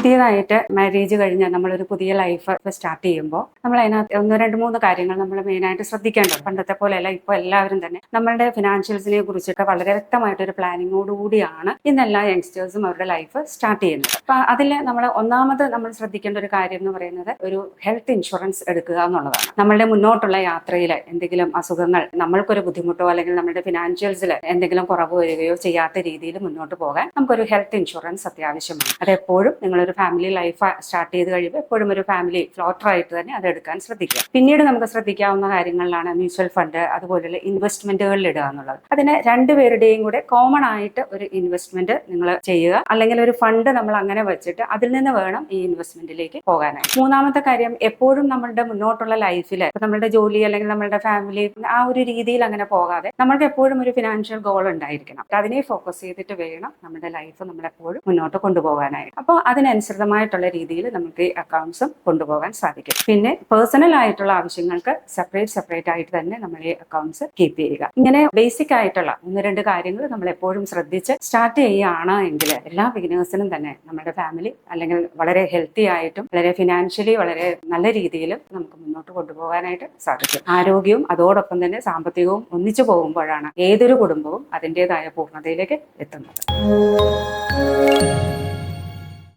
പുതിയതായിട്ട് മാരേജ് കഴിഞ്ഞ് നമ്മളൊരു പുതിയ ലൈഫ് സ്റ്റാർട്ട് ചെയ്യുമ്പോൾ നമ്മൾ അതിനകത്ത് 1, 2, 3 കാര്യങ്ങൾ നമ്മൾ മെയിനായിട്ട് ശ്രദ്ധിക്കേണ്ടത്. പണ്ടത്തെ പോലെയല്ല, ഇപ്പോൾ എല്ലാവരും തന്നെ നമ്മളുടെ ഫിനാൻഷ്യൽസിനെ കുറിച്ചൊക്കെ വളരെ വ്യക്തമായിട്ടൊരു പ്ലാനിങ്ങോടുകൂടിയാണ് ഇന്നെല്ലാ യങ്സ്റ്റേഴ്സും അവരുടെ ലൈഫ് സ്റ്റാർട്ട് ചെയ്യുന്നത്. അപ്പൊ അതിൽ നമ്മൾ ശ്രദ്ധിക്കേണ്ട ഒരു കാര്യം എന്ന് പറയുന്നത് ഒരു ഹെൽത്ത് ഇൻഷുറൻസ് എടുക്കുക എന്നുള്ളതാണ്. നമ്മളുടെ മുന്നോട്ടുള്ള യാത്രയിൽ എന്തെങ്കിലും അസുഖങ്ങൾ, നമ്മൾക്കൊരു ബുദ്ധിമുട്ടോ അല്ലെങ്കിൽ നമ്മുടെ ഫിനാൻഷ്യൽസിൽ എന്തെങ്കിലും കുറവ് വരികയോ ചെയ്യാത്ത രീതിയിൽ മുന്നോട്ട് പോകാൻ നമുക്കൊരു ഹെൽത്ത് ഇൻഷുറൻസ് അത്യാവശ്യമാണ്. അതെപ്പോഴും നിങ്ങളൊരു ഫാമിലി ലൈഫ് സ്റ്റാർട്ട് ചെയ്ത് കഴിയുമ്പോൾ എപ്പോഴും ഒരു ഫാമിലി ഫ്ലോട്ടറായിട്ട് തന്നെ അത് എടുക്കാൻ ശ്രദ്ധിക്കുക. പിന്നീട് നമുക്ക് ശ്രദ്ധിക്കാവുന്ന കാര്യങ്ങളിലാണ് മ്യൂച്വൽ ഫണ്ട്, അതുപോലെയുള്ള ഇൻവെസ്റ്റ്മെന്റുകളിൽ ഇടുക എന്നുള്ളത്. അതിന് രണ്ടുപേരുടെയും കൂടെ കോമൺ ആയിട്ട് ഒരു ഇൻവെസ്റ്റ്മെന്റ് നിങ്ങൾ ചെയ്യുക, അല്ലെങ്കിൽ ഒരു ഫണ്ട് നമ്മൾ അങ്ങനെ വെച്ചിട്ട് അതിൽ നിന്ന് വേണം ഈ ഇൻവെസ്റ്റ്മെന്റിലേക്ക് പോകാനായി. മൂന്നാമത്തെ കാര്യം, എപ്പോഴും നമ്മളുടെ മുന്നോട്ടുള്ള ലൈഫിൽ നമ്മളുടെ ജോലി അല്ലെങ്കിൽ നമ്മളുടെ ഫാമിലി ആ ഒരു രീതിയിൽ അങ്ങനെ പോകാതെ നമ്മൾക്ക് എപ്പോഴും ഒരു ഫിനാൻഷ്യൽ ഗോൾ ഉണ്ടായിരിക്കണം. അതിനെ ഫോക്കസ് ചെയ്തിട്ട് വേണം നമ്മുടെ ലൈഫ് നമ്മളെപ്പോഴും മുന്നോട്ട് കൊണ്ടുപോകാനായിട്ട്. അപ്പോൾ അതിനനുസൃതമായിട്ടുള്ള രീതിയിൽ നമുക്ക് ഈ അക്കൗണ്ട്സും കൊണ്ടുപോകാൻ സാധിക്കും. പിന്നെ പേഴ്സണൽ ആയിട്ടുള്ള ആവശ്യങ്ങൾക്ക് സെപ്പറേറ്റ് ആയിട്ട് തന്നെ നമ്മൾ ഈ അക്കൗണ്ട്സ് കീപ്പ് ചെയ്യുക. ഇങ്ങനെ ബേസിക് ആയിട്ടുള്ള 1-2 കാര്യങ്ങൾ നമ്മൾ എപ്പോഴും ശ്രദ്ധിച്ച് സ്റ്റാർട്ട് ചെയ്യുകയാണ് എങ്കിൽ എല്ലാ ബിഗിനേഴ്സിനും തന്നെ നമ്മുടെ ഫാമിലി അല്ലെങ്കിൽ വളരെ ഹെൽത്തി ആയിട്ടും വളരെ ഫിനാൻഷ്യലി വളരെ നല്ല രീതിയിലും നമുക്ക് മുന്നോട്ട് കൊണ്ടുപോകാനായിട്ട് സാധിക്കും. ആരോഗ്യവും അതോടൊപ്പം തന്നെ സാമ്പത്തികവും ഒന്നിച്ചു പോകുമ്പോഴാണ് ഏതൊരു കുടുംബവും അതിൻ്റെതായ പൂർണ്ണതയിലേക്ക് എത്തുന്നത്.